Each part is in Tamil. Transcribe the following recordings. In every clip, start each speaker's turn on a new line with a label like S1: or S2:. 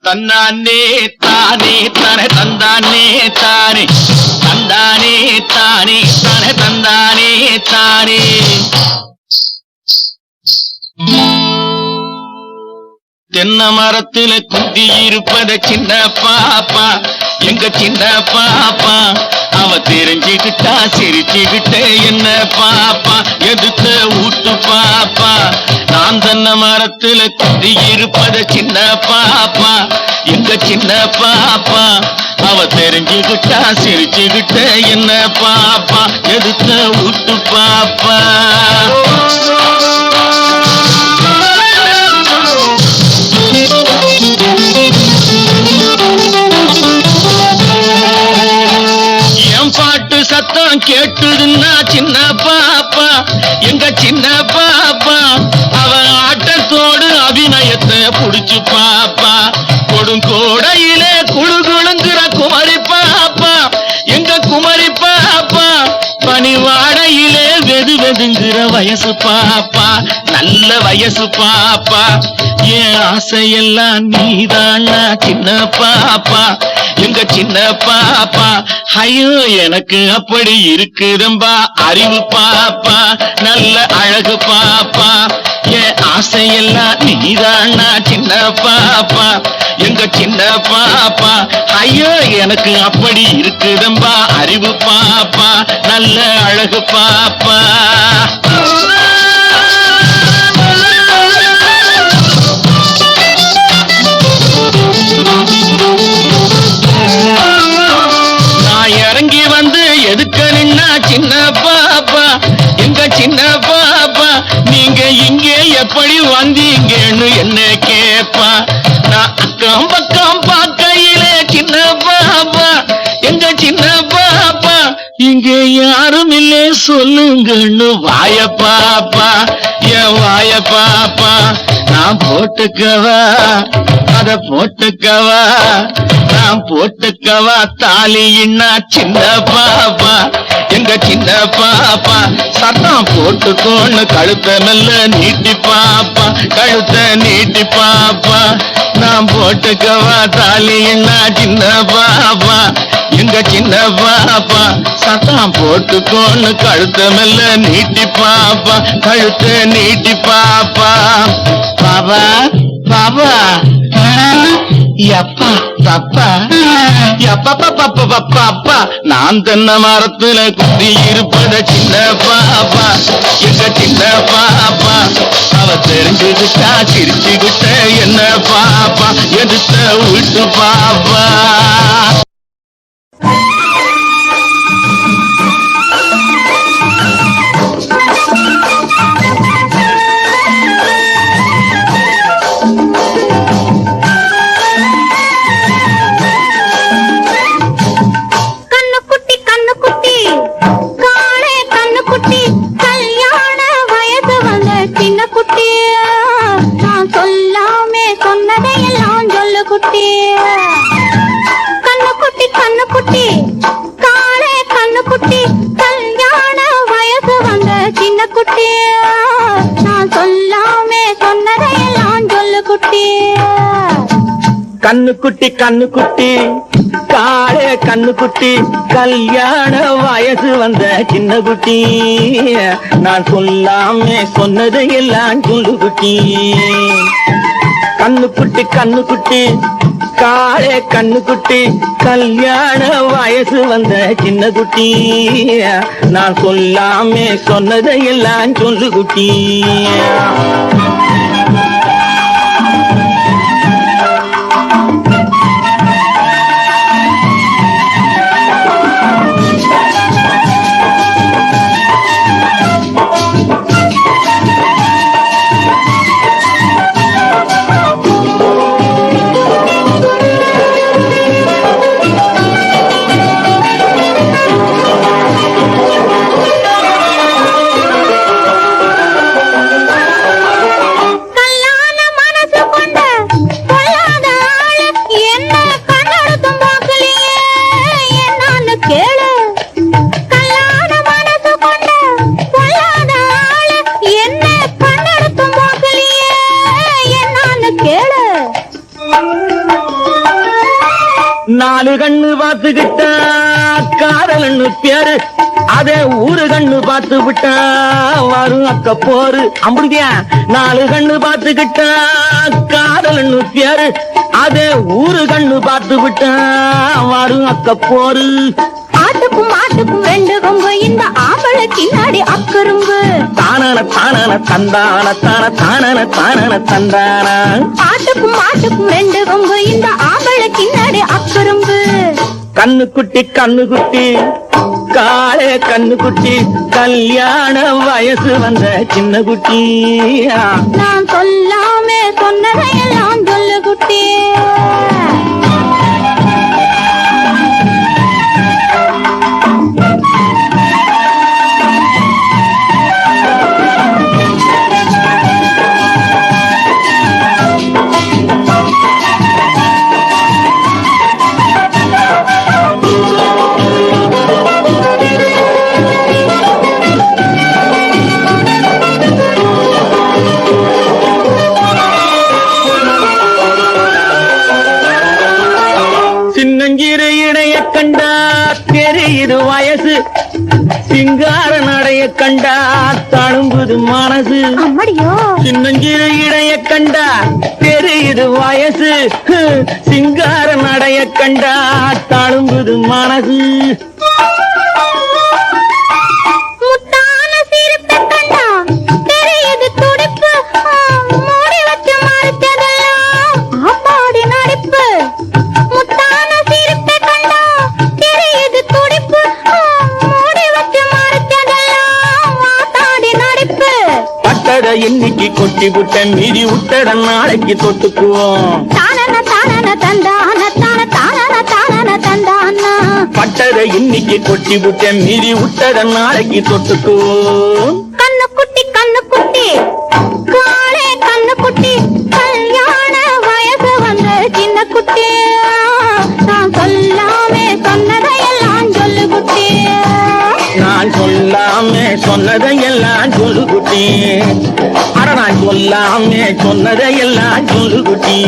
S1: தன்னானே தானே தானே தந்தானே தானே தந்தானே தானே தானே தந்தானே தானே. தென்னை மரத்துல குந்தி இருப்பத சின்ன பாப்பா, எங்க சின்ன பாப்பா. அவ தெரிஞ்சுக்கிட்டா சிரிச்சுக்கிட்ட என்ன பாப்பா, எதுக்க ஊட்டு பாப்பா. நான் தென்னை மரத்துல குந்தி இருப்பத சின்ன பாப்பா, எங்க சின்ன பாப்பா. அவ தெரிஞ்சுக்கிட்டா சிரிச்சுக்கிட்ட என்ன பாப்பா, எதுக்க ஊட்டு பாப்பா. பாட்டு சத்தம் கேட்டுதுன்னா சின்ன பாப்பா, எங்க சின்ன பாப்பா. அவன் ஆட்டத்தோடு அபிநயத்தை புடிச்சு பாப்பா. கொடுங்கோடையிலே குழு குழுங்குற குமரி பாப்பா, எங்க குமரி பாப்பா. பனிவாடையிலே வெது வெதுங்குற வயசு பாப்பா, நல்ல வயசு பாப்பா. என் ஆசையெல்லாம் நீதானா சின்ன பாப்பா, எங்க சின்ன பாப்பா. ஐயோ எனக்கு அப்படி இருக்குதம்பா அறிவு பாப்பா, நல்ல அழகு பாப்பா. என் ஆசையெல்லாம் நீதானா சின்ன பாப்பா, எங்க சின்ன பாப்பா. ஐயோ எனக்கு அப்படி இருக்குதம்பா அறிவு பாப்பா, நல்ல அழகு பாப்பா. இறங்கி வந்து எதுக்க நின்னா சின்ன பாப்பா, எங்க சின்ன பாப்பா. நீங்க இங்கே எப்படி வந்தீங்கன்னு என்ன கேப்பா. நான் அக்கம் பக்கம் பார்க்கையிலே சின்ன பாப்பா, எங்க சின்ன பாப்பா. இங்க யாரும் இல்லை சொல்லுங்கன்னு வாய பாப்பா, என் வாய பாப்பா. நான் போட்டுக்கவா அத போட்டுக்கவா, நான் போட்டுக்கவா தாலின்னா சின்ன பாப்பா, எங்க சின்ன பாப்பா. சத்தம் போட்டுக்கோன்னு கழுத்த நல்ல நீட்டி பாப்பா, கழுத்த நீட்டி பாப்பா. நான் போட்டுக்கவா தாலின்னா சின்ன பாப்பா, எங்க சின்ன பாப்பா. சத்தம் போட்டுக்கோன்னு கழுத்த மெல்ல நீட்டி பாப்பா, கழுத்த நீட்டி பாப்பா. பாபா பாபா எப்பா பப்பா எப்பா பப்பா பப்பா. நான் தென்னை மரத்துல குத்தி இருப்பத சின்ன பாப்பா, எங்க சின்ன பாப்பா. அவ தெரிஞ்சுக்கிட்டா சிரிச்சுக்கிட்ட என்ன பாப்பா, எதுத்த விட்டு பாப்பா. கண்ணுக்குட்டி கண்ணுக்குட்டி காளே கண்ணுக்குட்டி, கல்யாண வயசு வந்த சின்ன குட்டி. நான் சொல்லாமே சொன்னது எல்லாம் சொல்லு குட்டி. கண்ணுக்குட்டி கண்ணுக்குட்டி காளே கண்ணுக்குட்டி, கல்யாண வயசு வந்த சின்ன குட்டி. நான் சொல்லாமே சொன்னது எல்லாம் சொல்லு குட்டி. நாலு கண்ணு பார்த்துக்கிட்டா காதலன்னு பேரு, அதே ஊரு கண்ணு பார்த்து விட்டா வரும் அக்க போரு. அப்படியா? நாலு கண்ணு பார்த்துக்கிட்டா காதலன்னு பேரு, அதே ஊரு கண்ணு பார்த்து விட்டா வரும் அக்க போரு.
S2: ஆட்டுக்கும் மாட்டுக்கும் ரெண்டு கொம்பு, இந்த ஆம்பளை கின்னாடி அக்கரும்பு.
S1: தானன தானன தந்தான தான தானன தானன தந்தான.
S2: ஆட்டுக்கும் மாட்டுக்கும் ரெண்டு கொம்பு, இந்த ஆம்பளை கின்னாடி அக்கரும்பு.
S1: கண்ணுக்குட்டி கண்ணுக்குட்டி காளே கண்ணுக்குட்டி, கல்யாண வயசு வந்த சின்ன குட்டி.
S2: நான் சொல்லாமே சொன்னதையெல்லாம் சொல்லு குட்டி.
S1: சின்னஞ்சிறு இடைய கண்டா தெரியுது வயசு, சிங்கார நடைய கண்டா தழும்புது மனசு.
S2: அம்மடியோ.
S1: சின்னஞ்சிறு இடைய கண்டா தெரியுது வயசு, சிங்கார நடைய கண்டா தழும்புது மனசு.
S2: முத்தான சிரிப்பை கண்டா தெரியுது துடிப்பு, மூடி வச்சு மறைச்சதெல்லாம் ஆப்பாடி நடிப்பு. முத்தான சிரிப்பை கண்டா தெரியுது துடிப்பு, மூடி வச்சு மறைச்சதெல்லாம் ஆத்தாடி நடிப்பு.
S1: பட்டத இன்னைக்கு கொட்டி விட்ட மீதி விட்டட நாளைக்கு தொட்டுக்குவோம்.
S2: தானன தானன தந்தான தான தானன தானன தந்தான.
S1: பட்டத இன்னைக்கு கொட்டி விட்ட மீதி விட்டட நாளைக்கு தொட்டுக்குவோம்.
S2: கண்ணுக்குட்டி கண்ணுக்குட்டி காளே கண்ணுக்குட்டி, கல்யாண வயசு வந்த சின்ன குட்டி. நான் சொல்லாமே சொன்னதையெல்லாம் சொல்லு குட்டி.
S1: நான் சொல்லாமே சொன்னதையெல்லாம் சொல்லு குட்டி. அட நான் சொல்லாமே சொன்னதையெல்லாம் சொல்லு குட்டி.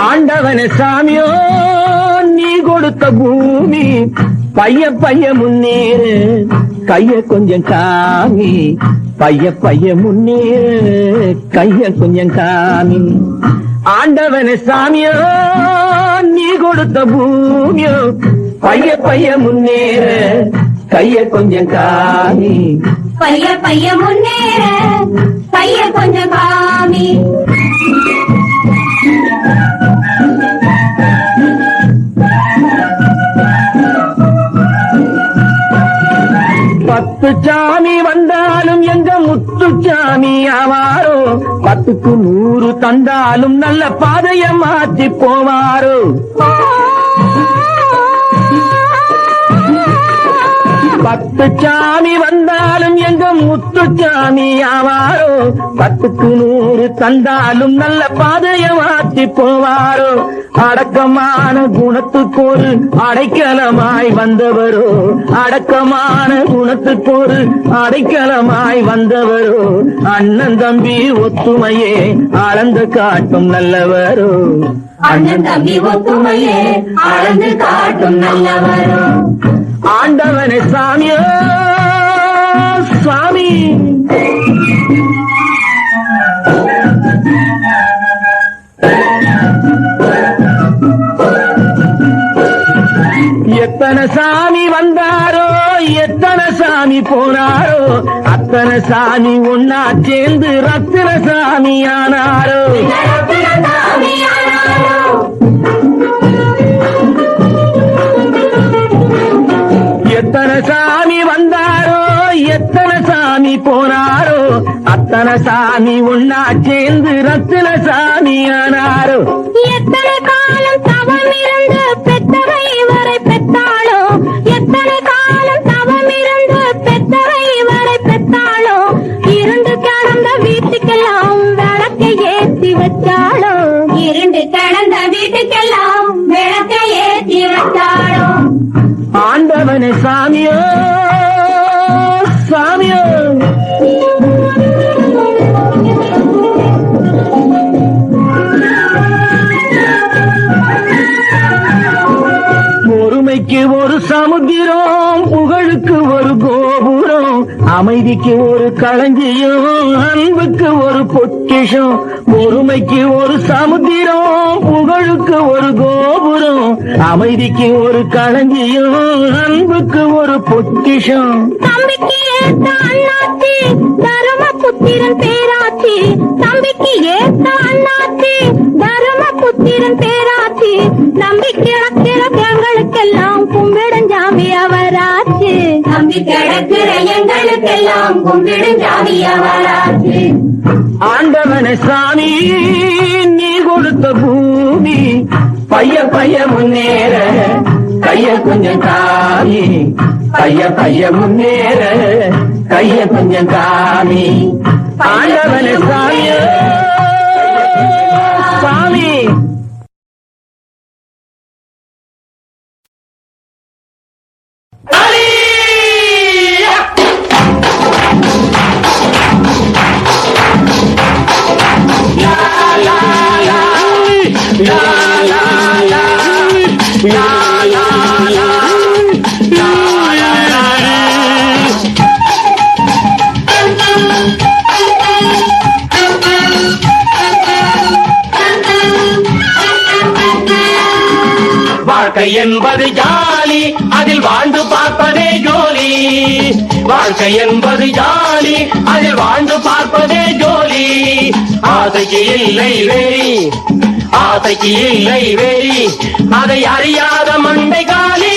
S1: ஆண்டவனே சாமியோ நீ கொடுத்த பூமி, பைய பைய முன்னேறு கைய கொஞ்சம் காமி, பைய பைய முன்னேறு கைய கொஞ்சம் காமி. ஆண்டவனே சாமியோ நீ கொடுத்த பூமியோ, பைய பைய முன்னேறு கைய கொஞ்சம் காமி.
S2: பைய பைய முன்னேற பைய கொஞ்சம் காமி.
S1: பத்து சாமி வந்தாலும் எங்க முத்துச்சாமி ஆவாரோ, 10க்கு 100 தந்தாலும் நல்ல பாதைய மாற்றி போவாரோ. பத்து சாமி வந்தாலும் எங்க முத்துச்சாமி ஆவாரோ, 10க்கு 100 தந்தாலும் நல்ல பாதைய மாற்றி போவாரோ. அடக்கமான குணத்துக்கொரு அடைக்கலமாய் வந்தவரோ, அடக்கமான குணத்துக்கொரு அடைக்கலமாய் வந்தவரோ, அண்ணன் தம்பி ஒத்துமையே அளந்து காட்டும் நல்லவரோ.
S2: அண்ணன் தம்பி ஒத்துமையே அளந்து காட்டும் நல்லவரோ.
S1: ஆண்டவனே சாமியோ சாமி. எத்தனை சாமி வந்தாரோ எத்தனை சாமி போனாரோ, அத்தனை சாமி ஒன்னா சேர்ந்து ரத்தின சாமி ஆனாரோ. எத்தனை சாமி வந்தாரோ எத்தனை சாமி போனாரோ, அத்தனை சாமி ஒன்னா சேர்ந்து ரத்தின சாமி ஆனாரோ.
S2: எத்தனை காலம் தவம் இருந்து பெத்தவை வரை பெத்தாளோ, எத்தனை காலம் தவம் இருந்து பெத்தவை வரை பெத்தாளோ, இருந்து கிடந்த வீட்டுக்கெல்லாம் விளக்கை
S1: சாமியோ. பொறுமைக்கு ஒரு சமுத்திரம், புகழுக்கு ஒரு கோபுரம், அமைதிக்கு ஒரு களஞ்சியம், அன்புக்கு ஒரு பொக்கிஷம். பொறுமைக்கு ஒரு சமுத்திரம், புகழுக்கு ஒரு கோபுரம், அமைதிக்கு ஒரு களஞ்சியம், அன்புக்கு ஒரு பொக்கிஷம்.
S2: தம்பிக்கு ஏத்த அண்ணாச்சி தருமபுத்திரன் பேராச்சி, தம்பிக்கு ஏத்த அண்ணாச்சி தருமபுத்திரன் பேராச்சி, நம்பி கிடக்கிற எங்களுக்கெல்லாம் கும்பிடும் ஜாமி அவராச்சு, நம்பி கிடக்கிற எங்களுக்கெல்லாம் கும்பிடும் ஜாமி அவராச்சு.
S1: ஆண்டவன சாமி நீ கொடுத்த பூமி, பைய பைய முன்னேற கைய கொஞ்சம் காமி, பைய பைய முன்னேற கைய கொஞ்சம் காமி. ஆண்டவன சாமியோ சாமி. வாழ்க்கை என்பது ஜாலி, அதில் வாழ்ந்து பார்ப்பதே ஜோலி. வாழ்க்கை என்பது ஜாலி, அதில் வாழ்ந்து பார்ப்பதே ஜோலி. ஆசைக்கு இல்லை வெறி, ஆசைக்கு இல்லை வெறி, அதை அறியாத மண்டை காலி.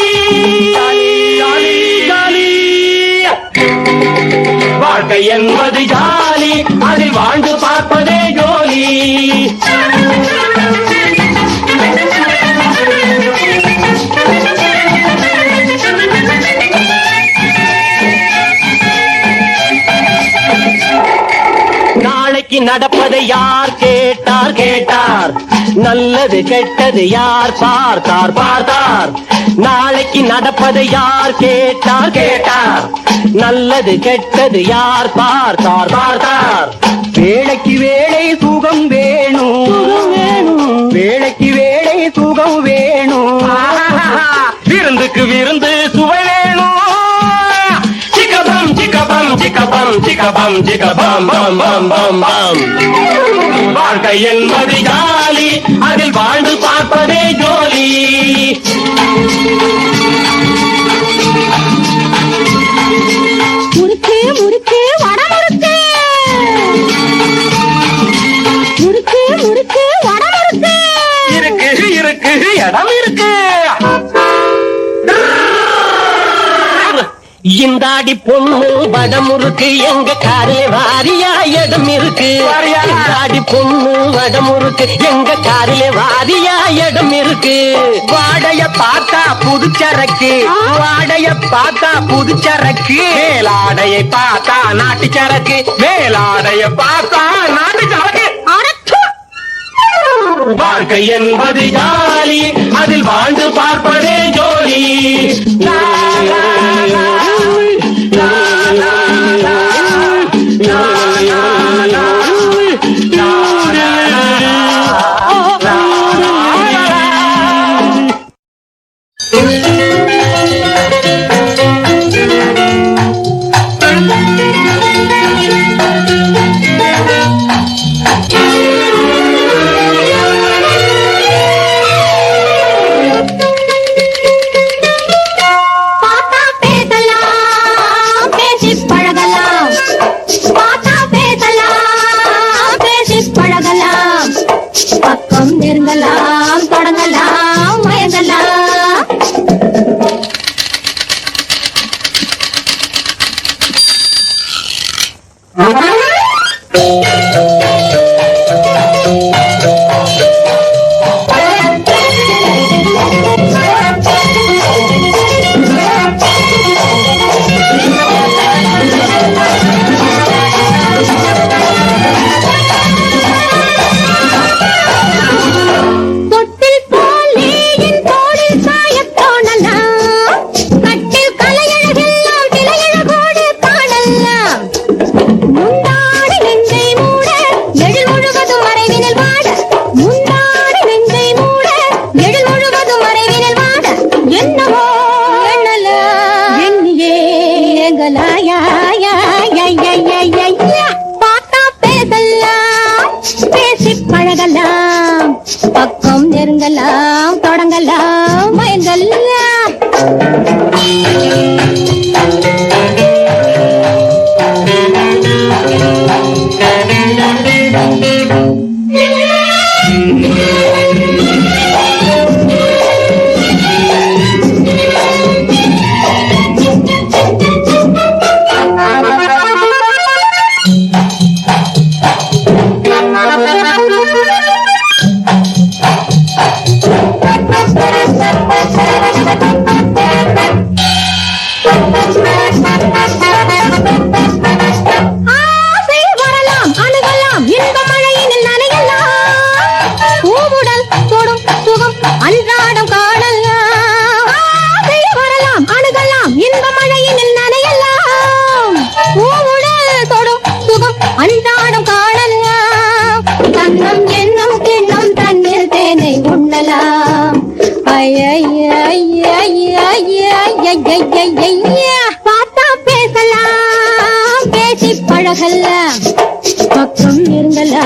S1: வாழ்க்கை என்பது ஜாலி, அதில் வாழ்ந்து பார்ப்பதே ஜோலி. நாளைக்கு நடப்பதை யார் கேட்டார் கேட்டார், நல்லது கெட்டது யார் பார்த்தார் பார்த்தார். நாளைக்கு நடப்பதை யார் கேட்டார் கேட்டார், நல்லது கெட்டது யார் பார்த்தார் பார்த்தார். வேளைக்கு வேளை சுகம் வேணும், வேளைக்கு வேளை சுகம் வேணும், விருந்துக்கு விருந்து சுவை வேணும். Chicka-bum, chicka-bum, chicka-bum, chicka-bum, bum, bum, bum, bum. வாழ்க்கை என்பது ஜாலி, அதில் வாழ்ந்து பார்ப்பதே ஜோலி.
S2: முறுக்கு முறுக்கு வட முறுக்கு, முறுக்கு முறுக்கு வட முறுக்கு,
S1: இருக்கு இருக்கு இடம் இருக்கு. இந்தாடி பொண்ணு வடமுறுக்கு, எங்க காரிலே வாரியா இடம் இருக்கு. இந்தாடி பொண்ணு வடமுறுக்கு, எங்க காரிலே வாரியா இடம் இருக்கு. வாடைய பார்த்தா புதுச்சரக்கு, வாடைய பார்த்தா புதுச்சரக்கு, மேலாடையை பார்த்தா நாட்டு சரக்கு, மேலாடைய பார்த்தா நாட்டு சரக்கு. வாழ்க்கை என்பது ஜாலி, அதில் வாழ்ந்து பார்ப்பதே ஜோலி. லா, லா, லா, லா, லா, லா, லா, லா, லா, லா, லா,
S2: நெருங்கலாம் தொடங்கலாம் மயங்கலாம். அழகல்ல பக்கம் இருந்தல்ல